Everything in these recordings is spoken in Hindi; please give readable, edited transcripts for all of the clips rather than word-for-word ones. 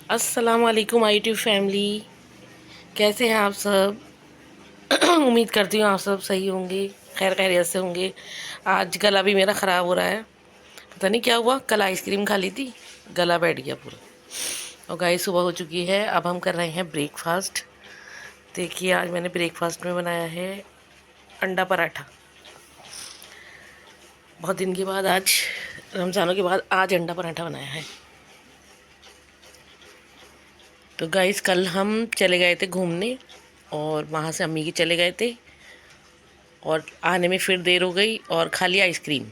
अस्सलाम वालेकुम यूट्यूब फैमिली। कैसे हैं आप सब? उम्मीद करती हूँ आप सब सही होंगे, खैर खैरियत से होंगे। आज गला भी मेरा ख़राब हो रहा है, पता नहीं क्या हुआ। कल आइसक्रीम खा ली थी, गला बैठ गया पूरा। और गाइस सुबह हो चुकी है, अब हम कर रहे हैं ब्रेकफास्ट। देखिए आज मैंने ब्रेकफास्ट में बनाया है अंडा पराठा। बहुत दिन के बाद, आज रमज़ानों के बाद आज अंडा पराठा बनाया है। तो गाइस कल हम चले गए थे घूमने और वहाँ से अम्मी की चले गए थे और आने में फिर देर हो गई और खा लिया आइसक्रीम।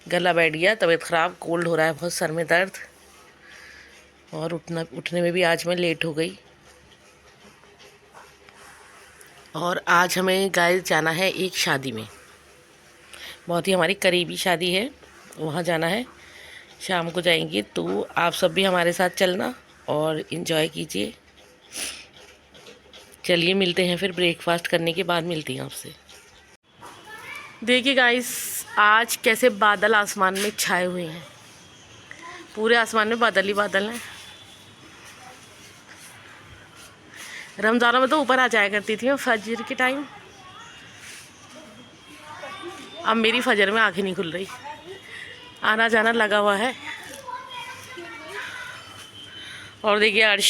गला बैठ गया, तबीयत ख़राब, कोल्ड हो रहा है बहुत, सर में दर्द और उठने में भी आज मैं लेट हो गई। और आज हमें गाइस जाना है एक शादी में, बहुत ही हमारी करीबी शादी है, वहाँ जाना है। शाम को जाएंगे, तो आप सब भी हमारे साथ चलना और इन्जॉय कीजिए। चलिए मिलते हैं फिर, ब्रेकफास्ट करने के बाद मिलती हूँ आपसे। देखिए गाइस आज कैसे बादल आसमान में छाए हुए हैं, पूरे आसमान में बादल ही बादल हैं। रमज़ानों में तो ऊपर आ जाया करती थी मैं फजर के टाइम, अब मेरी फजर में आँखें नहीं खुल रही, आना जाना लगा हुआ है। और देखिए अर्श,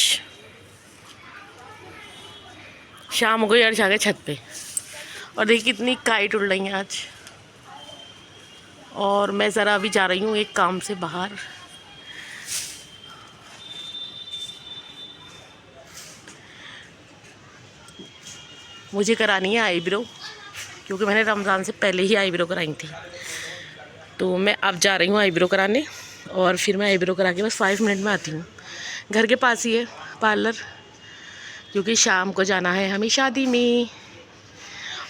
शाम हो गई, अर्श आ गए छत पे। और देखिए कितनी काइट उड़ रही हैं आज। और मैं ज़रा अभी जा रही हूँ एक काम से बाहर। मुझे करानी है आईब्रो, क्योंकि मैंने रमज़ान से पहले ही आईब्रो कराई थी। तो मैं अब जा रही हूँ आईब्रो कराने और फिर मैं आईब्रो करा के बस 5 मिनट में आती हूँ। घर के पास ही है पार्लर, क्योंकि शाम को जाना है हमें शादी में।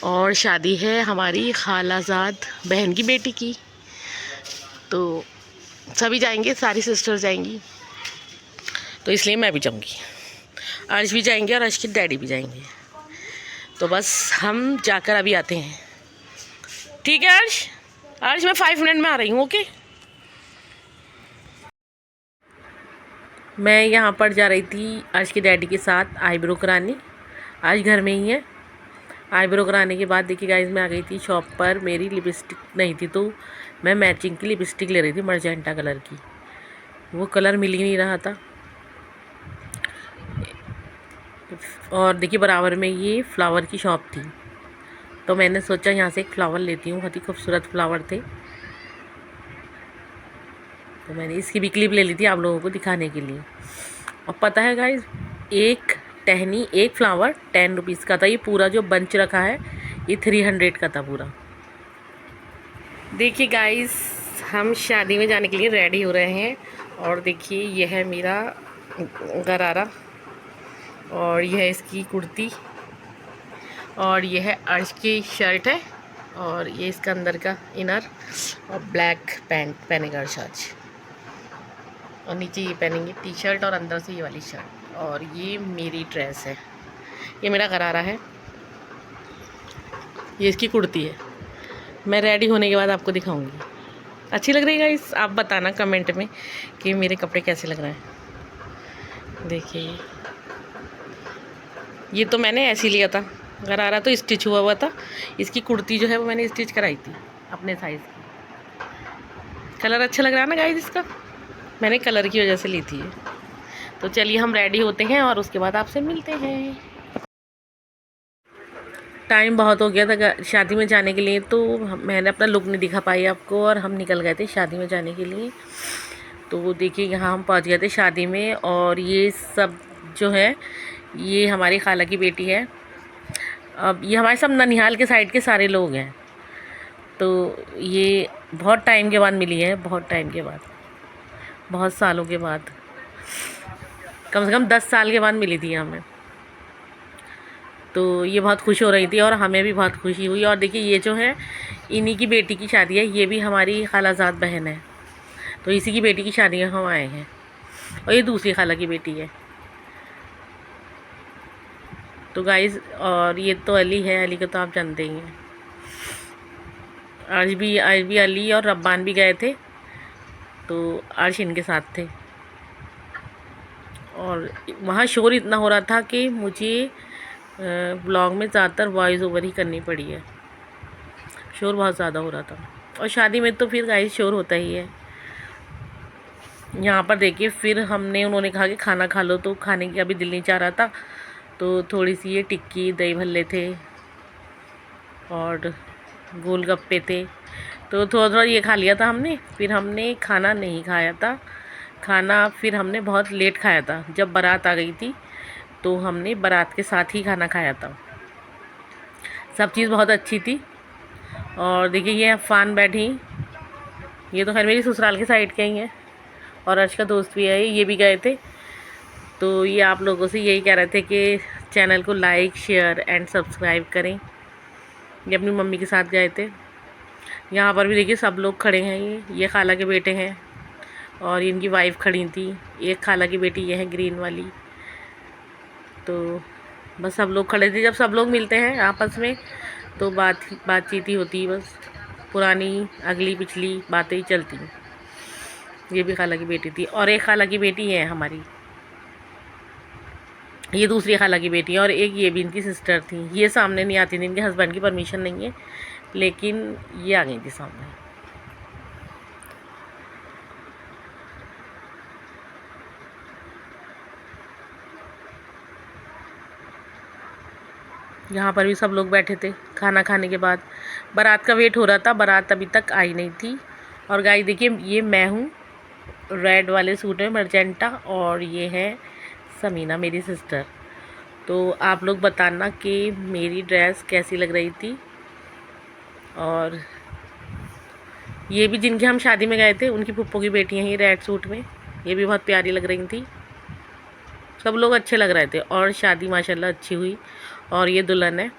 और शादी है हमारी खालाजाद बहन की बेटी की, तो सभी जाएंगे, सारी सिस्टर जाएंगी, तो इसलिए मैं भी जाऊंगी। अर्श भी जाएंगे और अर्श के डैडी भी जाएंगे। तो बस हम जाकर अभी आते हैं, ठीक है अर्श? अर्श मैं 5 मिनट में आ रही हूँ, ओके? मैं यहाँ पर जा रही थी अर्श के डैडी के साथ आईब्रो कराने, आज घर में ही है। आईब्रो कराने के बाद देखिए गाइस मैं आ गई थी शॉप पर, मेरी लिपस्टिक नहीं थी तो मैं मैचिंग की लिपस्टिक ले रही थी मर्जेंटा कलर की, वो कलर मिल ही नहीं रहा था। और देखिए बराबर में ये फ्लावर की शॉप थी, तो मैंने सोचा यहाँ से एक फ़्लावर लेती हूँ, बहुत ही खूबसूरत फ्लावर थे, तो मैंने इसकी भी क्लिप ले ली थी आप लोगों को दिखाने के लिए। और पता है गाइस, एक टहनी, एक फ्लावर 10 रुपीज़ का था। ये पूरा जो बंच रखा है ये 300 का था पूरा। देखिए गाइस हम शादी में जाने के लिए रेडी हो रहे हैं। और देखिए यह है मेरा गरारा और यह है इसकी कुर्ती और यह है अर्श की शर्ट है और ये इसका अंदर का इनर और ब्लैक पैंट पहनेगा अर्श आज। और नीचे ये पहनेंगे टी शर्ट और अंदर से ये वाली शर्ट। और ये मेरी ड्रेस है, ये मेरा गरारा है, ये इसकी कुर्ती है। मैं रेडी होने के बाद आपको दिखाऊंगी। अच्छी लग रही है गाइस? आप बताना कमेंट में कि मेरे कपड़े कैसे लग रहे हैं। देखिए ये तो मैंने ऐसे ही लिया था, गरारा तो स्टिच हुआ हुआ था, इसकी कुर्ती जो है वो मैंने स्टिच कराई थी अपने साइज़ की। कलर अच्छा लग रहा है ना गाइस इसका, मैंने कलर की वजह से ली थी। तो चलिए हम रेडी होते हैं और उसके बाद आपसे मिलते हैं। टाइम बहुत हो गया था शादी में जाने के लिए, तो मैंने अपना लुक नहीं दिखा पाई आपको और हम निकल गए थे शादी में जाने के लिए। तो देखिए यहाँ हम पहुँच गए थे शादी में और ये सब जो है ये हमारी खाला की बेटी है। अब ये हमारे सब ननिहाल के साइड के सारे लोग हैं, तो ये बहुत टाइम के बाद मिली है, बहुत टाइम के बाद, बहुत सालों के बाद, कम से कम 10 साल के बाद मिली थी हमें। तो ये बहुत खुश हो रही थी और हमें भी बहुत खुशी हुई। और देखिए ये जो है इन्हीं की बेटी की शादी है, ये भी हमारी खालाजाद बहन है, तो इसी की बेटी की शादी में हम आए हैं। और ये दूसरी खाला की बेटी है। तो गाइस और ये तो अली है, अली को तो आप जानते ही हैं। आज भी अली और रब्बान भी गए थे, तो अर्श इनके साथ थे। और वहाँ शोर इतना हो रहा था कि मुझे ब्लॉग में ज़्यादातर वॉइस ओवर ही करनी पड़ी है, शोर बहुत ज़्यादा हो रहा था। और शादी में तो फिर गाइस शोर होता ही है। यहाँ पर देखिए फिर हमने, उन्होंने कहा कि खाना खा लो, तो खाने की अभी दिल नहीं चाह रहा था, तो थोड़ी सी ये टिक्की, दही भल्ले थे और गोलगप्पे थे, तो थोड़ा थोड़ा ये खा लिया था हमने। फिर हमने खाना नहीं खाया था, खाना फिर हमने बहुत लेट खाया था, जब बारात आ गई थी तो हमने बारात के साथ ही खाना खाया था। सब चीज़ बहुत अच्छी थी। और देखिए ये अफ़ान बैठी, ये तो खैर मेरी ससुराल के साइड के ही हैं, और अर्श का दोस्त भी है, ये भी गए थे। तो ये आप लोगों से यही कह रहे थे कि चैनल को लाइक, शेयर एंड सब्सक्राइब करें। ये अपनी मम्मी के साथ गए थे। यहाँ पर भी देखिए सब लोग खड़े हैं, ये खाला के बेटे हैं और इनकी वाइफ खड़ी थी। एक खाला की बेटी ये है ग्रीन वाली। तो बस सब लोग खड़े थे। जब सब लोग मिलते हैं आपस में तो बातचीत ही होती है, बस पुरानी अगली पिछली बातें ही चलती हैं। ये भी खाला की बेटी थी, और एक खाला की बेटी है हमारी, ये दूसरी खाला की बेटी है, और एक ये भी इनकी सिस्टर थी। ये सामने नहीं आती थी, इनके हस्बैंड की परमिशन नहीं है, लेकिन ये आ गई थी सामने। यहाँ पर भी सब लोग बैठे थे खाना खाने के बाद। बारात का वेट हो रहा था, बारात अभी तक आई नहीं थी। और गाइस देखिए ये मैं हूँ रेड वाले सूट में, मर्जेंटा, और ये है समीना मेरी सिस्टर। तो आप लोग बताना कि मेरी ड्रेस कैसी लग रही थी। और ये भी जिनके हम शादी में गए थे उनकी पुप्पो की बेटी हैं, ये रेड सूट में, ये भी बहुत प्यारी लग रही थी। सब लोग अच्छे लग रहे थे और शादी माशाल्लाह अच्छी हुई। और ये दुल्हन है।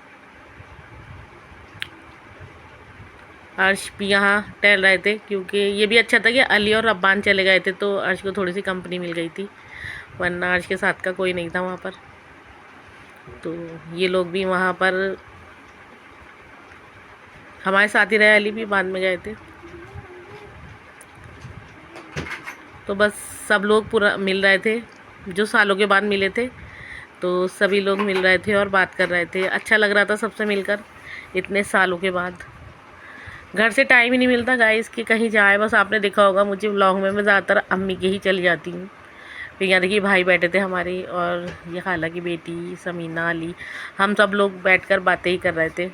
अर्श भी यहाँ टहल रहे थे, क्योंकि ये भी अच्छा था कि अली और रब्बान चले गए थे तो अर्श को थोड़ी सी कंपनी मिल गई थी, वरना अर्श के साथ का कोई नहीं था वहाँ पर। तो ये लोग भी वहाँ पर हमारे साथ ही रहे, अली भी बाद में गए थे। तो बस सब लोग पूरा मिल रहे थे, जो सालों के बाद मिले थे, तो सभी लोग मिल रहे थे और बात कर रहे थे। अच्छा लग रहा था सबसे मिलकर इतने सालों के बाद। घर से टाइम ही नहीं मिलता गाइस कि कहीं जाए। बस आपने देखा होगा मुझे व्लॉग में, मैं ज़्यादातर अम्मी के ही चली जाती हूँ। फिर यहाँ देखिए भाई बैठे थे हमारे, और ये खाला की बेटी समीना, अली, हम सब लोग बैठकर बातें ही कर रहे थे।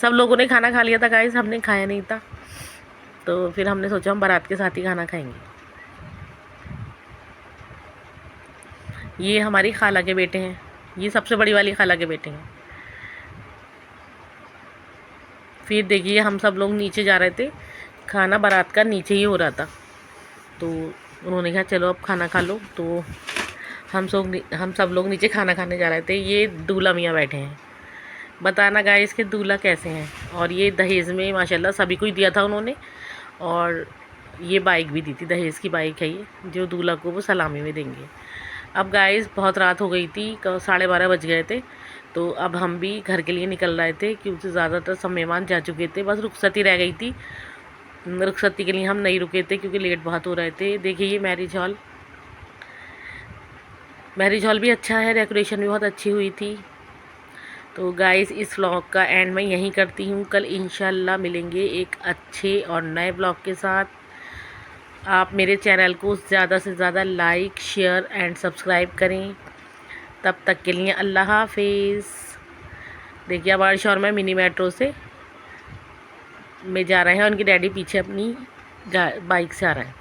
सब लोगों ने खाना खा लिया था गाइस, हमने खाया नहीं था, तो फिर हमने सोचा हम बारात के साथ ही खाना खाएंगे। ये हमारी खाला के बेटे हैं, ये सबसे बड़ी वाली खाला के बेटे हैं। फिर देखिए हम सब लोग नीचे जा रहे थे, खाना बारात का नीचे ही हो रहा था, तो उन्होंने कहा चलो अब खाना खा लो। तो हम सब लोग नीचे खाना खाने जा रहे थे। ये दूल्हा मियाँ बैठे हैं, बताना गाइस के दूल्हा कैसे हैं। और ये दहेज में माशाल्लाह सभी को ही दिया था उन्होंने, और ये बाइक भी दी थी, दहेज की बाइक है ये, जो दूल्हा को वो सलामी में देंगे। अब गाइस बहुत रात हो गई थी, 12:30 बज गए थे, तो अब हम भी घर के लिए निकल रहे थे, क्योंकि ज़्यादातर सब मेहमान जा चुके थे, बस रुखसती रह गई थी। रुखसती के लिए हम नहीं रुके थे क्योंकि लेट बहुत हो रहे थे। देखिए ये मैरिज हॉल भी अच्छा है, डेकोरेशन भी बहुत अच्छी हुई थी। तो गाइस इस व्लॉग का एंड मैं यहीं करती हूँ। कल इंशाल्लाह मिलेंगे एक अच्छे और नए व्लॉग के साथ। आप मेरे चैनल को ज़्यादा से ज़्यादा लाइक, शेयर एंड सब्सक्राइब करें। तब तक के लिए अल्लाह हाफिज़। देखिए अब अर्श और मैं मिनी मेट्रो से में जा रहे हैं, उनके डैडी पीछे अपनी बाइक से आ रहे हैं।